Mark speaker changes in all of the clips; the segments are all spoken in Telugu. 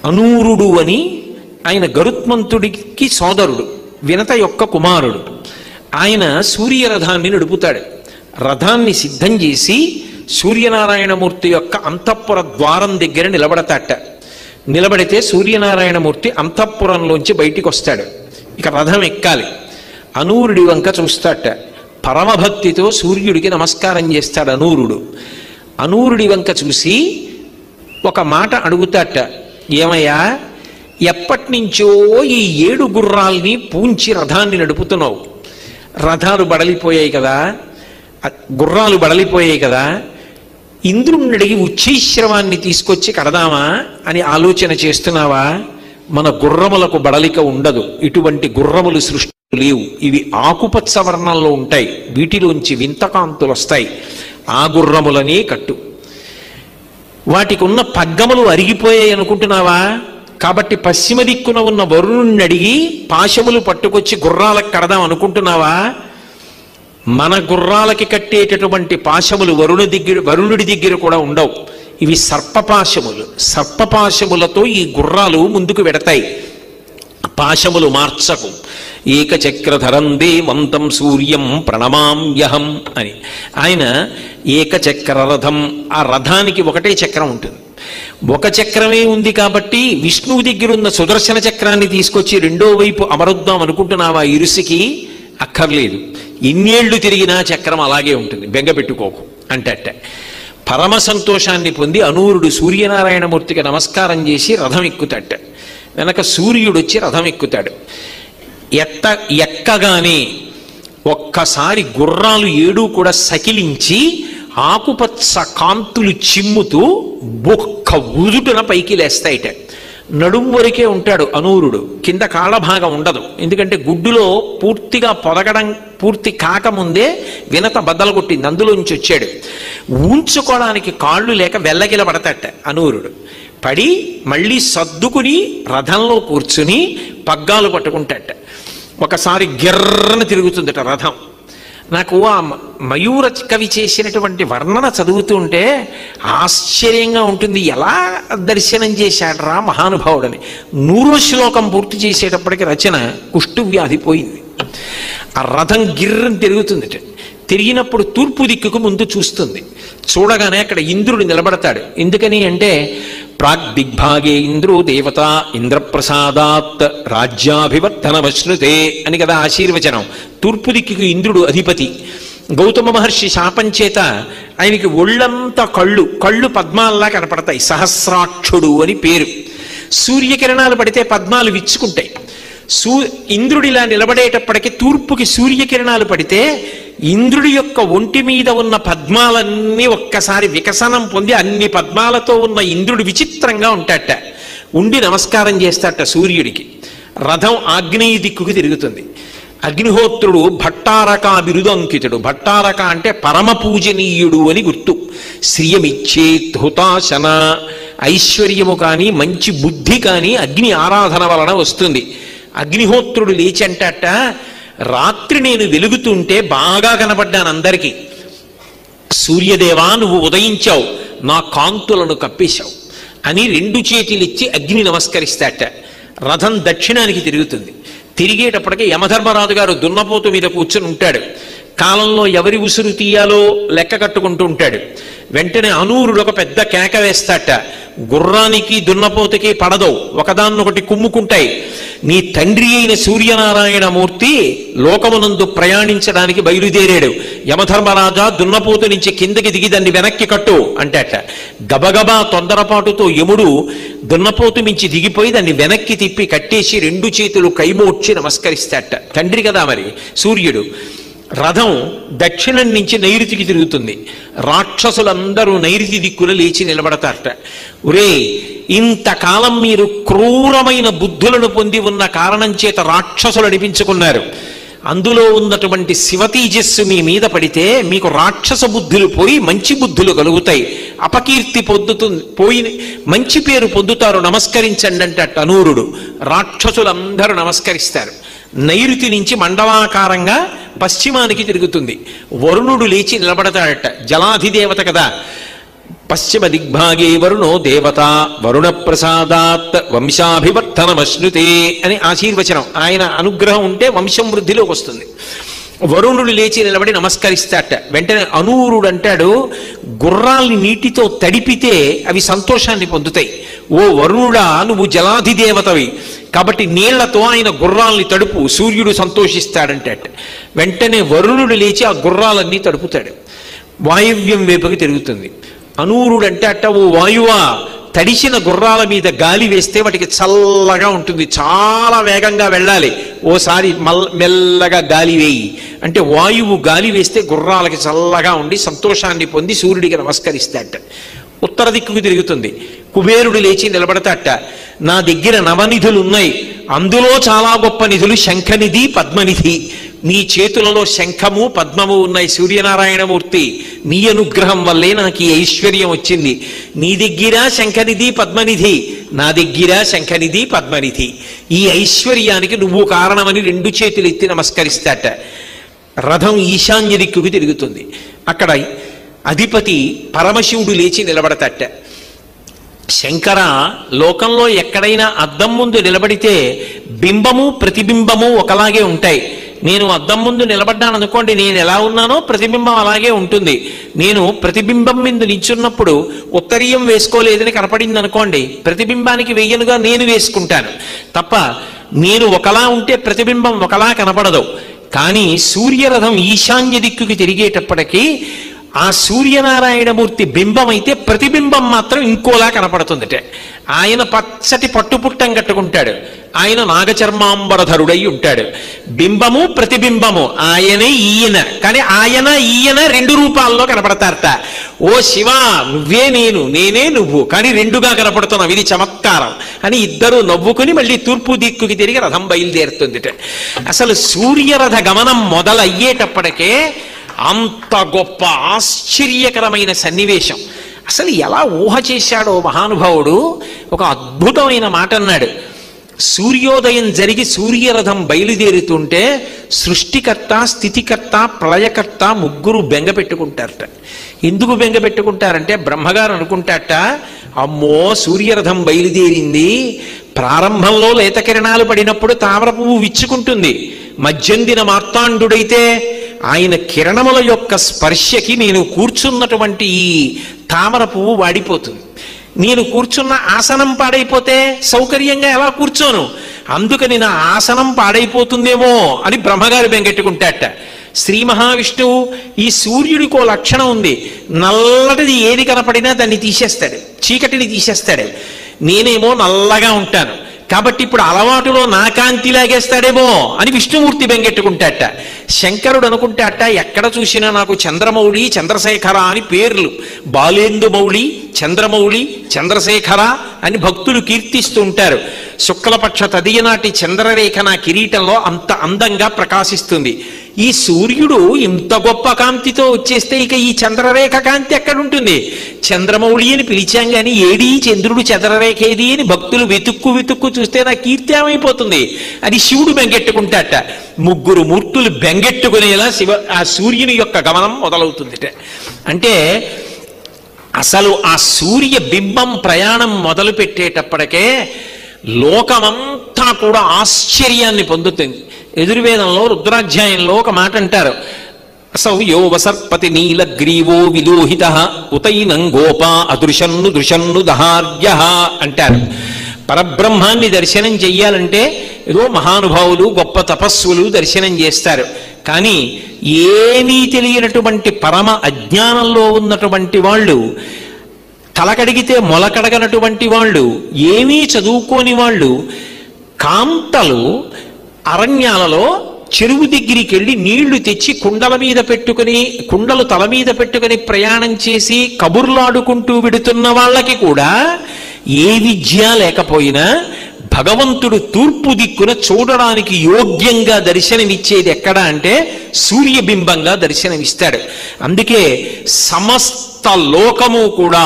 Speaker 1: అనూరుడు అని ఆయన గరుత్మంతుడికి సోదరుడు, వినత యొక్క కుమారుడు. ఆయన సూర్యరథాన్ని నడుపుతాడు. రథాన్ని సిద్ధం చేసి సూర్యనారాయణమూర్తి యొక్క అంతఃపుర ద్వారం దగ్గర నిలబడతాట. నిలబడితే సూర్యనారాయణమూర్తి అంతఃపురంలోంచి బయటికి వస్తాడు. ఇక రథం ఎక్కాలి. అనూరుడి వంక చూస్తాట. పరమభక్తితో సూర్యుడికి నమస్కారం చేస్తాడు అనూరుడు. అనూరుడి వంక చూసి ఒక మాట అడుగుతాట, ఏమయ్యా, ఎప్పటి నుంచో ఈ 7 గుర్రాల్ని పూంచి రథాన్ని నడుపుతున్నావు, రథాలు బడలిపోయాయి కదా, గుర్రాలు బడలిపోయాయి కదా, ఇంద్రుణ్ణి అడిగి ఉచ్చైశ్రవాన్ని తీసుకొచ్చి కడదామా అని ఆలోచన చేస్తున్నావా? మన గుర్రములకు బడలిక ఉండదు, ఇటువంటి గుర్రములు సృష్టి లేవు, ఇవి ఆకుపచ్చ వర్ణంలో ఉంటాయి, వీటిలోంచి వింతకాంతులు వస్తాయి, ఆ గుర్రములనే కట్టు. వాటికి ఉన్న పగ్గములు అరిగిపోయాయి అనుకుంటున్నావా? కాబట్టి పశ్చిమ దిక్కున ఉన్న వరుణుణ్ణి అడిగి పాశములు పట్టుకొచ్చి గుర్రాలకు కడదాం అనుకుంటున్నావా? మన గుర్రాలకి కట్టేటటువంటి పాశములు వరుణుడి దగ్గర కూడా ఉండవు. ఇవి సర్పపాశములు. సర్పపాశములతో ఈ గుర్రాలు ముందుకు వెడతాయి. పాశములు మార్చకు. ఏకచక్రధరం దేవంతం సూర్యం ప్రణమామ్యహం అని ఆయన ఏకచక్ర రథం. ఆ రథానికి ఒకటే చక్రం ఉంటుంది. ఒక చక్రమే ఉంది కాబట్టి విష్ణువు దగ్గర ఉన్న సుదర్శన చక్రాన్ని తీసుకొచ్చి రెండో వైపు అమరుద్దాం అనుకుంటున్నావా? ఇరుసికి అక్కర్లేదు, ఇన్నేళ్లు తిరిగినా చక్రం అలాగే ఉంటుంది, బెంగ పెట్టుకోకు అంటట. పరమ సంతోషాన్ని పొంది అనూరుడు సూర్యనారాయణమూర్తికి నమస్కారం చేసి రథం ఎక్కుతాట. వెనక సూర్యుడు వచ్చి రథం ఎక్కుతాడు. ఎక్కగానే ఒక్కసారి గుర్రాలు 7 కూడా సకిలించి ఆకుపచ్చ కాంతులు చిమ్ముతూ బొక్క ఉదుటున పైకి లేస్తాయిట. నడుం వరకే ఉంటాడు అనూరుడు, కింద కాళ్ళభాగం ఉండదు. ఎందుకంటే గుడ్డులో పూర్తిగా పొదగడం పూర్తి కాకముందే వినత బద్దలు కొట్టింది, అందులోంచి వచ్చాడు. ఊంచుకోవడానికి కాళ్ళు లేక వెల్లగిల పడతాట అనూరుడు. పడి మళ్ళీ సర్దుకుని రథంలో కూర్చుని పగ్గాలు పట్టుకుంటాట. ఒకసారి గిర్రన తిరుగుతుందట రథం. నాకు ఆ మయూర కవి చేసినటువంటి వర్ణన చదువుతూ ఉంటే ఆశ్చర్యంగా ఉంటుంది. ఎలా దర్శనం చేశాడ్రా మహానుభావుడని. 100వ శ్లోకం పూర్తి చేసేటప్పటికి రచన కుష్ఠవ్యాధి పోయింది. ఆ రథం గిర్రని తిరుగుతుందిట. తిరిగినప్పుడు తూర్పు దిక్కుకు ముందు చూస్తుంది. చూడగానే అక్కడ ఇంద్రుడు నిలబడతాడు. ఎందుకని అంటే ప్రాగ్దిగ్భాగే ఇంద్రో దేవత ఇంద్రప్రసాదాత్ రాజ్యాభివర్ధనమశ్నుతే అని కదా ఆశీర్వచనం. తూర్పు దిక్కుకు ఇంద్రుడు అధిపతి. గౌతమ మహర్షి శాపం చేత ఆయనకి ఒళ్ళంతా కళ్ళు పద్మాల్లా కనపడతాయి. సహస్రాక్షుడు అని పేరు. సూర్యకిరణాలు పడితే పద్మాలు విచ్చుకుంటాయి. ఇంద్రుడిలా నిలబడేటప్పటికి తూర్పుకి సూర్యకిరణాలు పడితే ఇంద్రుడి యొక్క ఒంటి మీద ఉన్న పద్మాలన్నీ ఒక్కసారి వికసనం పొంది అన్ని పద్మాలతో ఉన్న ఇంద్రుడు విచిత్రంగా ఉంటాట. ఉండి నమస్కారం చేస్తాట సూర్యుడికి. రథం ఆగ్నేయ దిక్కుకి తిరుగుతుంది. అగ్నిహోత్రుడు భట్టారక బిరుదంకితుడు. భట్టారక అంటే పరమ పూజనీయుడు అని గుర్తు. శ్రియమిచ్చే హుతాశన, ఐశ్వర్యము కానీ మంచి బుద్ధి కానీ అగ్ని ఆరాధన వలన వస్తుంది. అగ్నిహోత్రుడు లేచి అంటాట, రాత్రి నేను వెలుగుతుంటే బాగా కనబడ్డాను అందరికీ. సూర్యదేవా, నువ్వు ఉదయించావు, నా కాంతులను కప్పేశావు అని 2 చేతులిచ్చి అగ్ని నమస్కరిస్తాట. రథం దక్షిణానికి తిరుగుతుంది. తిరిగేటప్పటికి యమధర్మరాజు గారు దున్నపోతు మీద కూర్చుని ఉంటాడు. కాలంలో ఎవరి ఉసురు తీయాలో లెక్క కట్టుకుంటూ ఉంటాడు. వెంటనే అనూరుడు ఒక పెద్ద కేక వేస్తాట. గుర్రానికి దున్నపోతుకి పడదో, ఒకదాన్నొకటి కుమ్ముకుంటాయి. నీ తండ్రి అయిన సూర్యనారాయణమూర్తి లోకమునందు ప్రయాణించడానికి బయలుదేరాడు. యమధర్మరాజా, దున్నపోతు నుంచి కిందకి దిగి దాన్ని వెనక్కి కట్టు అంటేట. గబగబా తొందరపాటుతో యముడు దున్నపోతు మించి దిగిపోయి దాన్ని వెనక్కి తిప్పి కట్టేసి 2 చేతులు కైమోడ్చి నమస్కరిస్తాట. తండ్రి కదా మరి సూర్యుడు. రథం దక్షిణం నుంచి నైరుతికి తిరుగుతుంది. రాక్షసులందరూ నైరుతి దిక్కున లేచి నిలబడతారట. ఒరే, ఇంతకాలం మీరు క్రూరమైన బుద్ధులను పొంది ఉన్న కారణం చేత రాక్షసులు అనిపించుకున్నారు. అందులో ఉన్నటువంటి శివతేజస్సు మీ మీద పడితే మీకు రాక్షస బుద్ధులు పోయి మంచి బుద్ధులు కలుగుతాయి. అపకీర్తి పోయి మంచి పేరు పొందుతారు. నమస్కరించండి అంటే అనూరుడు. రాక్షసులందరూ నమస్కరిస్తారు. నైరుతి నుంచి మండలాకారంగా పశ్చిమానికి తిరుగుతుంది. వరుణుడు లేచి నిలబడతాడట. జలాధిదేవత కదా. పశ్చిమ దిగ్భాగే వరుణో దేవత వరుణ ప్రసాదాత్ వంశాభివర్ధనమశ్నుతే అని ఆశీర్వచనం. ఆయన అనుగ్రహం ఉంటే వంశం వృద్ధిలోకి వస్తుంది. వరుణుడు లేచి నిలబడి నమస్కరిస్తాట. వెంటనే అనూరుడు అంటాడు, గుర్రాల్ని నీటితో తడిపితే అవి సంతోషాన్ని పొందుతాయి. ఓ వరుణుడా, నువ్వు జలాధిదేవతవి కాబట్టి నీళ్లతో ఆయన గుర్రాల్ని తడుపు, సూర్యుడు సంతోషిస్తాడంటే. వెంటనే వరుణుడు లేచి ఆ గుర్రాలన్నీ తడుపుతాడు. వాయువ్యం వైపుకి తిరుగుతుంది. అనూరుడు అంటే ఓ వాయువా, తడిసిన గుర్రాల మీద గాలి వేస్తే వాటికి చల్లగా ఉంటుంది, చాలా వేగంగా వెళ్ళాలి, ఓసారి మెల్లగా గాలి వేయి అంటే వాయువు గాలి వేస్తే గుర్రాలకి చల్లగా ఉండి సంతోషాన్ని పొంది సూర్యుడికి నమస్కరిస్తాట. ఉత్తర దిక్కుకు తిరుగుతుంది. కుబేరుడు లేచి నిలబడతాట. నా దగ్గర నవనిధులు ఉన్నాయి, అందులో చాలా గొప్ప నిధులు శంఖనిధి పద్మనిధి. నీ చేతులలో శంఖము పద్మము ఉన్నాయి సూర్యనారాయణమూర్తి, నీ అనుగ్రహం వల్లే నాకు ఈ ఐశ్వర్యం వచ్చింది. నీ దగ్గర శంఖనిధి పద్మనిధి, నా దగ్గర శంఖనిధి పద్మనిధి. ఈ ఐశ్వర్యానికి నువ్వు కారణమని రెండు చేతులు ఎత్తి నమస్కరిస్తాట. రథం ఈశాన్య దిక్కుకు తిరుగుతుంది. అక్కడ అధిపతి పరమశివుడు లేచి నిలబడతాట. శంకర, లోకంలో ఎక్కడైనా అద్దం ముందు నిలబడితే బింబము ప్రతిబింబము ఒకలాగే ఉంటాయి. నేను అద్దం ముందు నిలబడ్డాననుకోండి, నేను ఎలా ఉన్నానో ప్రతిబింబం అలాగే ఉంటుంది. నేను ప్రతిబింబం మీద నిల్చున్నప్పుడు ఉత్తరీయం వేసుకోలేదని కనపడింది అనుకోండి, ప్రతిబింబానికి వెయ్యనుగా నేను వేసుకుంటాను తప్ప నేను ఒకలా ఉంటే ప్రతిబింబం ఒకలా కనపడదు. కానీ సూర్యరథం ఈశాన్య దిక్కుకి తిరిగేటప్పటికీ ఆ సూర్యనారాయణమూర్తి బింబం అయితే ప్రతిబింబం మాత్రం ఇంకోలా కనపడుతుందట. ఆయన పచ్చటి పట్టుపుట్టం కట్టుకుంటాడు, ఆయన నాగచర్మాంబరధరుడై ఉంటాడు. బింబము ప్రతిబింబము ఆయనే ఈయన, కానీ ఆయన ఈయన రెండు రూపాల్లో కనపడతారట. ఓ శివ, నువ్వే నేను, నేనే నువ్వు, కానీ రెండుగా కనపడుతున్నావు, ఇది చమత్కారం అని ఇద్దరు నవ్వుకుని మళ్ళీ తూర్పు దిక్కుకి తిరిగి రథం బయలుదేరుతుందిట. అసలు సూర్యరథ గమనం మొదలయ్యేటప్పటికే అంత గొప్ప ఆశ్చర్యకరమైన సన్నివేశం. అసలు ఎలా ఊహ చేశాడో మహానుభావుడు. ఒక అద్భుతమైన మాట అన్నాడు. సూర్యోదయం జరిగి సూర్యరథం బయలుదేరుతుంటే సృష్టికర్త, స్థితికర్త, ప్రళయకర్త ముగ్గురు బెంగ పెట్టుకుంటారట. ఎందుకు బెంగ పెట్టుకుంటారంటే బ్రహ్మగారు అనుకుంటారట, అమ్మో సూర్యరథం బయలుదేరింది, ప్రారంభంలో లేత కిరణాలు పడినప్పుడు తామర పువ్వు విచ్చుకుంటుంది, మధ్యందిన మార్తాండుడైతే ఆయన కిరణముల యొక్క స్పర్శకి నేను కూర్చున్నటువంటి ఈ తామర పువ్వు వాడిపోతుంది, నేను కూర్చున్న ఆసనం పాడైపోతే సౌకర్యంగా ఎలా కూర్చోను, అందుకని నా ఆసనం పాడైపోతుందేమో అని బ్రహ్మగారు బెంగెట్టుకుంటాట. శ్రీ మహావిష్ణువు ఈ సూర్యుడికో లక్షణం ఉంది, నల్లటిది ఏది కనపడినా దాన్ని తీసేస్తాడు, చీకటిని తీసేస్తాడు. నేనేమో నల్లగా ఉంటాను కాబట్టి ఇప్పుడు అలవాటులో నా కాంతి లాగేస్తాడేమో అని విష్ణుమూర్తి బెంగెట్టుకుంటాట. శంకరుడు అనుకుంటాట, ఎక్కడ చూసినా నాకు చంద్రమౌళి, చంద్రశేఖర అని పేర్లు, బాలేందుమౌళి, చంద్రమౌళి, చంద్రశేఖర అని భక్తులు కీర్తిస్తూ ఉంటారు. శుక్లపక్ష తదియనాటి చంద్రరేఖ నా కిరీటంలో అంత అందంగా ప్రకాశిస్తుంది. ఈ సూర్యుడు ఇంత గొప్ప కాంతితో వచ్చేస్తే ఇక ఈ చంద్రరేఖ కాంతి ఎక్కడుంటుంది? చంద్రమౌళి అని పిలిచాం కానీ ఏడీ చంద్రుడు చంద్రరేఖ ఏది అని భక్తులు వెతుక్కు వెతుక్కు చూస్తే నా కీర్తి ఏమైపోతుంది అని శివుడు బెంగెట్టుకుంటాట. ముగ్గురు మూర్తులు బెంగెట్టుకునేలా ఆ సూర్యుని యొక్క గమనం మొదలవుతుందిట. అంటే అసలు ఆ సూర్య బింబం ప్రయాణం మొదలు పెట్టేటప్పటికే లోకమంతా కూడా ఆశ్చర్యాన్ని పొందుతుంది. యజుర్వేదంలో రుద్రాధ్యాయంలో ఒక మాట అంటారు, సౌయో వసర్పతి నీలగ్రీవో విలోహిత ఉతైనం గోపా అదృశన్ను దృశన్ను దహార్య అంటారు. పరబ్రహ్మాన్ని దర్శనం చెయ్యాలంటే ఏదో మహానుభావులు గొప్ప తపస్సులు దర్శనం చేస్తారు, కానీ ఏమీ తెలియనటువంటి పరమ అజ్ఞానంలో ఉన్నటువంటి వాళ్ళు, తలకడిగితే మొలకడగనటువంటి వాళ్ళు, ఏమీ చదువుకోని వాళ్ళు, కాంతలు అరణ్యాలలో చెరువు దగ్గరికి వెళ్ళి నీళ్లు తెచ్చి కుండల మీద పెట్టుకుని, కుండలు తల మీద పెట్టుకుని ప్రయాణం చేసి కబుర్లాడుకుంటూ విడుతున్న వాళ్ళకి కూడా ఏ విద్య లేకపోయినా భగవంతుడు తూర్పు దిక్కున చూడడానికి యోగ్యంగా దర్శనమిచ్చేది ఎక్కడ అంటే సూర్యబింబంగా దర్శనమిస్తాడు. అందుకే సమస్త లోకము కూడా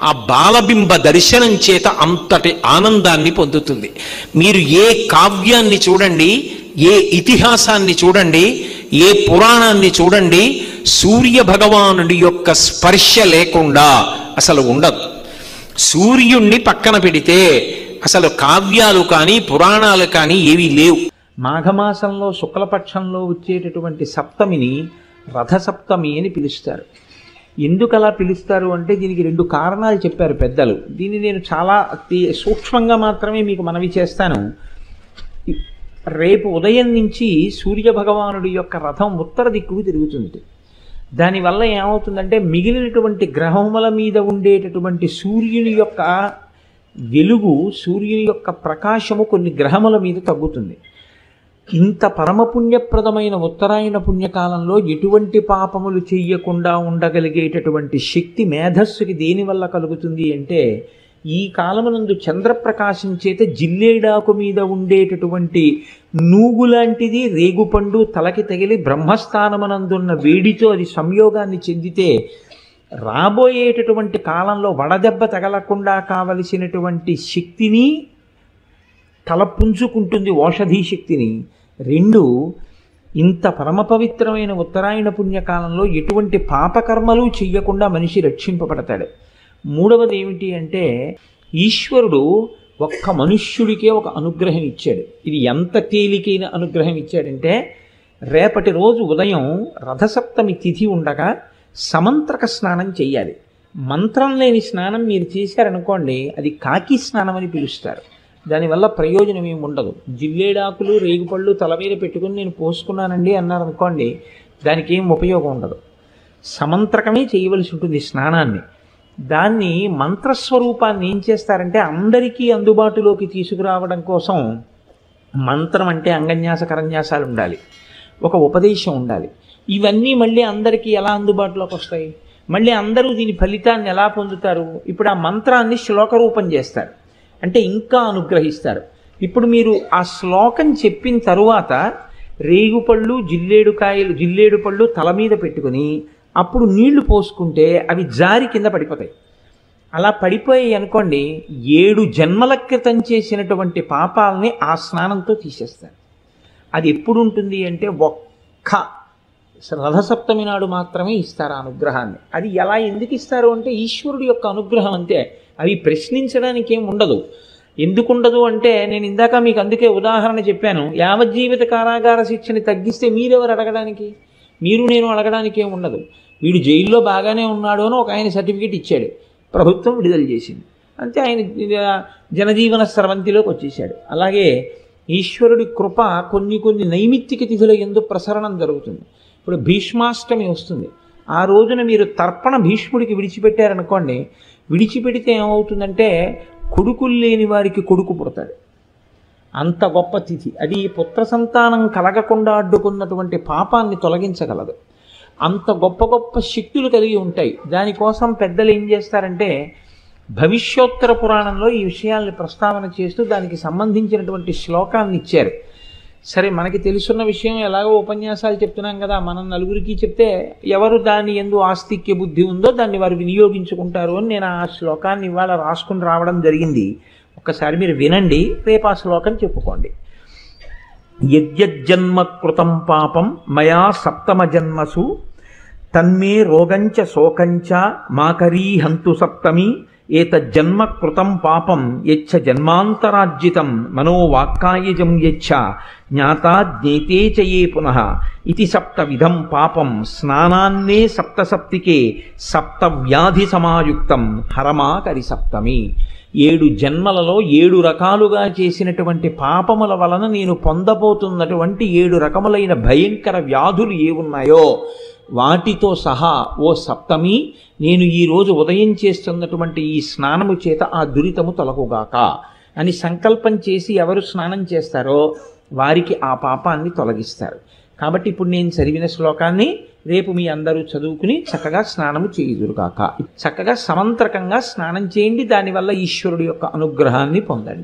Speaker 1: ఆ బాలబింబ దర్శనం చేత అంతటి ఆనందాన్ని పొందుతుంది. మీరు ఏ కావ్యాన్ని చూడండి, ఏ ఇతిహాసాన్ని చూడండి, ఏ పురాణాన్ని చూడండి, సూర్య భగవానుడి యొక్క స్పర్శ లేకుండా అసలు ఉండదు. సూర్యుణ్ణి పక్కన పెడితే అసలు కావ్యాలు కానీ పురాణాలు కానీ ఏవీ లేవు.
Speaker 2: మాఘమాసంలో శుక్లపక్షంలో వచ్చేటటువంటి సప్తమిని రథసప్తమి అని పిలుస్తారు. ఎందుకు అలా పిలుస్తారు అంటే దీనికి 2 కారణాలు చెప్పారు పెద్దలు. దీన్ని నేను చాలా సూక్ష్మంగా మాత్రమే మీకు మనవి చేస్తాను. రేపు ఉదయం నుంచి సూర్య భగవానుడి యొక్క రథం ఉత్తర దిక్కుకు తిరుగుతుంది. దానివల్ల ఏమవుతుందంటే మిగిలినటువంటి గ్రహముల మీద ఉండేటటువంటి సూర్యుని యొక్క వెలుగు, సూర్యుని యొక్క ప్రకాశము కొన్ని గ్రహముల మీద తగ్గుతుంది. ఇంత పరమపుణ్యప్రదమైన ఉత్తరాయణ పుణ్యకాలంలో ఎటువంటి పాపములు చెయ్యకుండా ఉండగలిగేటటువంటి శక్తి మేధస్సుకి దేనివల్ల కలుగుతుంది అంటే, ఈ కాలమునందు చంద్రప్రకాశం చేత జిల్లేడాకు మీద ఉండేటటువంటి నూగులాంటిది రేగుపండు తలకి తగిలి బ్రహ్మస్థానమునందున్న వేడితో అది సంయోగాన్ని చెందితే రాబోయేటటువంటి కాలంలో వడదెబ్బ తగలకుండా కావలసినటువంటి శక్తిని తలపుంజుకుంటుంది, ఓషధీ శక్తిని. 2, ఇంత పరమ పవిత్రమైన ఉత్తరాయణ పుణ్యకాలంలో ఎటువంటి పాపకర్మలు చెయ్యకుండా మనిషి రక్షింపబడతాడు. 3వది ఏమిటి అంటే, ఈశ్వరుడు ఒక్క మనుష్యుడికే ఒక అనుగ్రహం ఇచ్చాడు. ఇది ఎంత తేలికైన అనుగ్రహం ఇచ్చాడంటే, రేపటి రోజు ఉదయం రథసప్తమి తిథి ఉండగా సమంత్రక స్నానం చెయ్యాలి. మంత్రం లేని స్నానం మీరు చేశారనుకోండి, అది కాకి స్నానం అని పిలుస్తారు. దానివల్ల ప్రయోజనం ఏమి ఉండదు. జిల్లేడాకులు రేగుపళ్ళు తల మీద పెట్టుకుని నేను పోసుకున్నానండి అన్నారనుకోండి, దానికి ఏం ఉపయోగం ఉండదు. సమంత్రకమే చేయవలసి ఉంటుంది స్నానాన్ని. దాన్ని మంత్రస్వరూపాన్ని ఏం చేస్తారంటే అందరికీ అందుబాటులోకి తీసుకురావడం కోసం మంత్రం అంటే అంగన్యాస కరన్యాసాలు ఉండాలి, ఒక ఉపదేశం ఉండాలి. ఇవన్నీ మళ్ళీ అందరికీ ఎలా అందుబాటులోకి వస్తాయి? మళ్ళీ అందరూ దీని ఫలితాన్ని ఎలా పొందుతారు? ఇప్పుడు ఆ మంత్రాన్ని శ్లోక రూపం చేస్తారు, అంటే ఇంకా అనుగ్రహిస్తారు. ఇప్పుడు మీరు ఆ శ్లోకం చెప్పిన తరువాత రేగుపళ్ళు జిల్లేడు పళ్ళు తల మీద పెట్టుకుని అప్పుడు నీళ్లు పోసుకుంటే అవి జారి కింద పడిపోతాయి. అలా పడిపోయాయి అనుకోండి, 7 జన్మల క్రితం చేసినటువంటి పాపాలని ఆ స్నానంతో తీసేస్తారు. అది ఎప్పుడు ఉంటుంది అంటే ఒక్క రథసప్తమి నాడు మాత్రమే ఇస్తారు ఆ అనుగ్రహాన్ని. అది ఎలా ఎందుకు ఇస్తారు అంటే ఈశ్వరుడు యొక్క అనుగ్రహం అంతే. అవి ప్రశ్నించడానికి ఏం ఉండదు. ఎందుకు ఉండదు అంటే, నేను ఇందాక మీకు అందుకే ఉదాహరణ చెప్పాను, యావజ్జీవిత కారాగార శిక్షని తగ్గిస్తే మీరెవరు అడగడానికి? మీరు నేను అడగడానికి ఏం ఉండదు. వీడు జైల్లో బాగానే ఉన్నాడు అని ఒక ఆయన సర్టిఫికేట్ ఇచ్చాడు, ప్రభుత్వం విడుదల చేసింది, అంతే. ఆయన జనజీవన స్రవంతిలోకి వచ్చేసాడు. అలాగే ఈశ్వరుడి కృప కొన్ని నైమిత్తిక తిథుల యందు ప్రసరణం జరుగుతుంది. ఇప్పుడు భీష్మాష్టమి వస్తుంది. ఆ రోజున మీరు తర్పణ భీష్ముడికి విడిచిపెట్టారనుకోండి, విడిచిపెడితే ఏమవుతుందంటే కొడుకులు లేని వారికి కొడుకు పుడతాడు. అంత గొప్ప తిథి అది. పుత్ర సంతానం కలగకుండా అడ్డుకున్నటువంటి పాపాన్ని తొలగించగలదు. అంత గొప్ప శక్తులు కలిగి ఉంటాయి. దానికోసం పెద్దలు ఏం చేస్తారంటే, భవిష్యోత్తర పురాణంలో ఈ విషయాల్ని ప్రస్తావన చేస్తూ దానికి సంబంధించినటువంటి శ్లోకాన్ని ఇచ్చారు. సరే, మనకి తెలుసున్న విషయం ఎలాగో ఉపన్యాసాలు చెప్తున్నాం కదా, మనం నలుగురికి చెప్తే ఎవరు దాని యందు ఆస్తిక్య బుద్ధి ఉందో దాన్ని వారు వినియోగించుకుంటారు అని నేను ఆ శ్లోకాన్ని ఇవాళ రాసుకుని రావడం జరిగింది. ఒక్కసారి మీరు వినండి, రేపు ఆ శ్లోకం చెప్పుకోండి. యజ్జన్మ కృతం పాపం మయా సప్తమ జన్మసు తన్మే రోగంచ శోకంచ మాకరీహంతు సప్తమి ఏతజ్జన్మ కృతం పాపం యచ్చ జన్మాంతరార్జితం మనోవాక్కాయజం యచ్చ జ్ఞాతా జ్ఞేతే చయే పునః ఇతి సప్తవిధం పాపం స్నానాన్నే సప్తసప్తికే సప్తవ్యాధి సమాయుక్తం హరమాకరి సప్తమి. 7 జన్మలలో 7 రకాలుగా చేసినటువంటి పాపముల వలన నేను పొందబోతున్నటువంటి 7 రకములైన భయంకర వ్యాధులు ఏవున్నాయో వాటితో సహా ఓ సప్తమి, నేను ఈరోజు ఉదయం చేస్తున్నటువంటి ఈ స్నానము చేత ఆ దురితము తొలగుగాక అని సంకల్పం చేసి ఎవరు స్నానం చేస్తారో వారికి ఆ పాపాన్ని తొలగిస్తారు. కాబట్టి ఇప్పుడు నేను చదివిన శ్లోకాన్ని రేపు మీ అందరూ చదువుకుని చక్కగా స్నానము చేయుదురుగాక. చక్కగా సమంత్రకంగా స్నానం చేయండి, దానివల్ల ఈశ్వరుడు యొక్క అనుగ్రహాన్ని పొందండి.